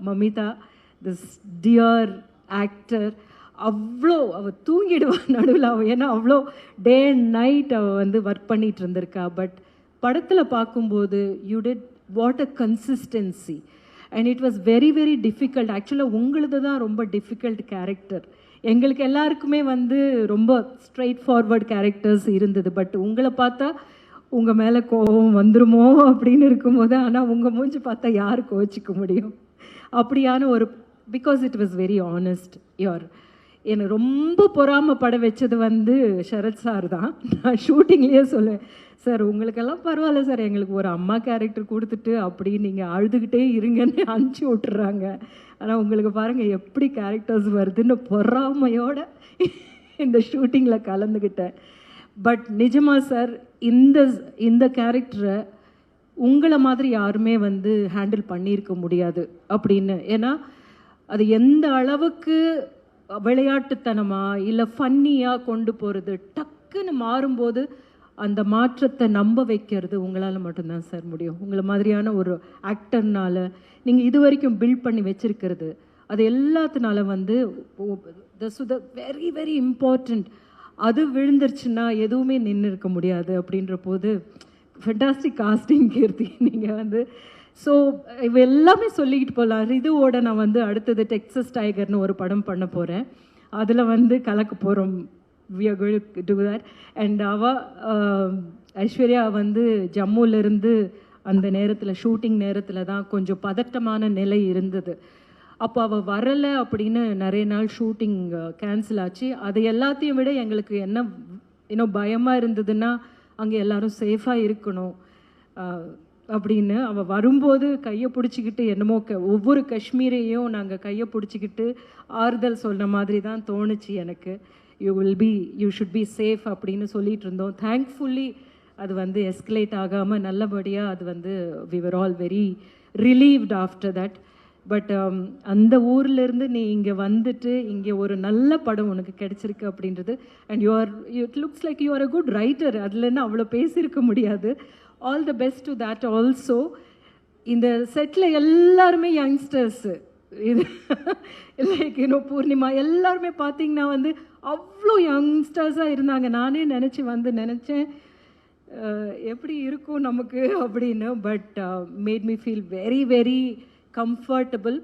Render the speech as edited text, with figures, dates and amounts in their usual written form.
Mamitha, this dear actor, அவ்வளோ அவள் தூங்கிடுவான் நடுவில். அவள் ஏன்னா அவ்வளோ டே அண்ட் நைட் அவள் வந்து ஒர்க் பண்ணிட்டு இருந்திருக்கா. பட் படத்தில் பார்க்கும்போது you did what a consistency and it was very very difficult. ஆக்சுவலாக உங்களது தான் ரொம்ப டிஃபிகல்ட் கேரக்டர். எங்களுக்கு எல்லாருக்குமே வந்து ரொம்ப ஸ்ட்ரைட் ஃபார்வர்ட் கேரக்டர்ஸ் இருந்தது. பட் உங்களை பார்த்தா உங்கள் மேலே கோபம் வந்துருமோ அப்படின்னு இருக்கும்போது, ஆனால் உங்கள் மூஞ்சி பார்த்தா யார் கோச்சிக்க முடியும்? அப்படியான ஒரு because it was very honest. என்னை ரொம்ப பொறாமப்பட வச்சது வந்து சரத் சார் தான். நான் ஷூட்டிங்லேயே சொல்லுவேன், சார் உங்களுக்கெல்லாம் பரவாயில்ல சார், எங்களுக்கு ஒரு அம்மா கேரக்டர் கொடுத்துட்டு அப்படி நீங்கள் அழுதுகிட்டே இருங்கன்னு அனுப்பிச்சி விட்டுறாங்க. ஆனால் உங்களுக்கு பாருங்கள் எப்படி கேரக்டர்ஸ் வருதுன்னு பொறாமையோட இந்த ஷூட்டிங்கில் கலந்துக்கிட்டேன். பட் நிஜமாக சார், இந்த கேரக்டரை உங்களை மாதிரி யாருமே வந்து ஹேண்டில் பண்ணியிருக்க முடியாது அப்படின்னு. ஏன்னா அது எந்த அளவுக்கு விளையாட்டுத்தனமாக இல்லை ஃபன்னியாக கொண்டு போகிறது, டக்குன்னு மாறும்போது அந்த மாற்றத்தை நம்ப வைக்கிறது உங்களால் மட்டும்தான் சார் முடியும். உங்களை மாதிரியான ஒரு ஆக்டர்னால் நீங்கள் இது வரைக்கும் பில்ட் பண்ணி வச்சுருக்கிறது, அது எல்லாத்தினால வந்து வெரி வெரி இம்பார்ட்டண்ட். அது விழுந்துருச்சுன்னா எதுவுமே நின்று இருக்க முடியாது. அப்படின்ற போது ஃபென்டாஸ்டிக் காஸ்டிங் கீர்த்தி நீங்கள் வந்து. ஸோ இவ எல்லாமே சொல்லிக்கிட்டு போகலாம். ரிதுவோட நான் வந்து அடுத்தது டெக்ஸஸ் டைகர்னு ஒரு படம் பண்ண போகிறேன். அதில் வந்து கலக்க போகிறோம். We are going to do that. And Aishwarya வந்து ஜம்முலேருந்து அந்த நேரத்தில் ஷூட்டிங் நேரத்தில் தான் கொஞ்சம் பதட்டமான நிலை இருந்தது. அப்போ அவள் வரலை அப்படின்னு நிறைய நாள் ஷூட்டிங் கேன்சல் ஆச்சு. அது எல்லாத்தையும் விட எங்களுக்கு என்ன இன்னும் பயமாக இருந்ததுன்னா, அங்கே எல்லோரும் சேஃபாக இருக்கணும் அப்படின்னு. அவள் வரும்போது கையை பிடிச்சிக்கிட்டு என்னமோ ஒவ்வொரு காஷ்மீரையும் நாங்கள் கையை பிடிச்சிக்கிட்டு ஆறுதல் சொன்ன மாதிரி தான் தோணுச்சு எனக்கு. யூ ஷுட் பி சேஃப் அப்படின்னு சொல்லிட்டு இருந்தோம். தேங்க்ஃபுல்லி அது வந்து எஸ்கலேட் ஆகாமல் நல்லபடியாக அது வந்து we were all very relieved after that. But அந்த ஊர்லேருந்து நீ இங்கே வந்துட்டு இங்கே ஒரு நல்ல படம் உனக்கு கிடைச்சிருக்கு அப்படின்றது. And it looks like you are a good writer. அதுலன்னு அவ்வளோ பேசியிருக்க முடியாது. All the best to that also. இந்த செட்டில் எல்லாருமே யங்ஸ்டர்ஸு. இது லைக் இன்னும் பூர்ணிமா எல்லாருமே பார்த்தீங்கன்னா வந்து அவ்வளோ யங்ஸ்டர்ஸாக இருந்தாங்க. நானே நினச்சேன் எப்படி இருக்கும் நமக்கு அப்படின்னு. But made me feel very very comfortable.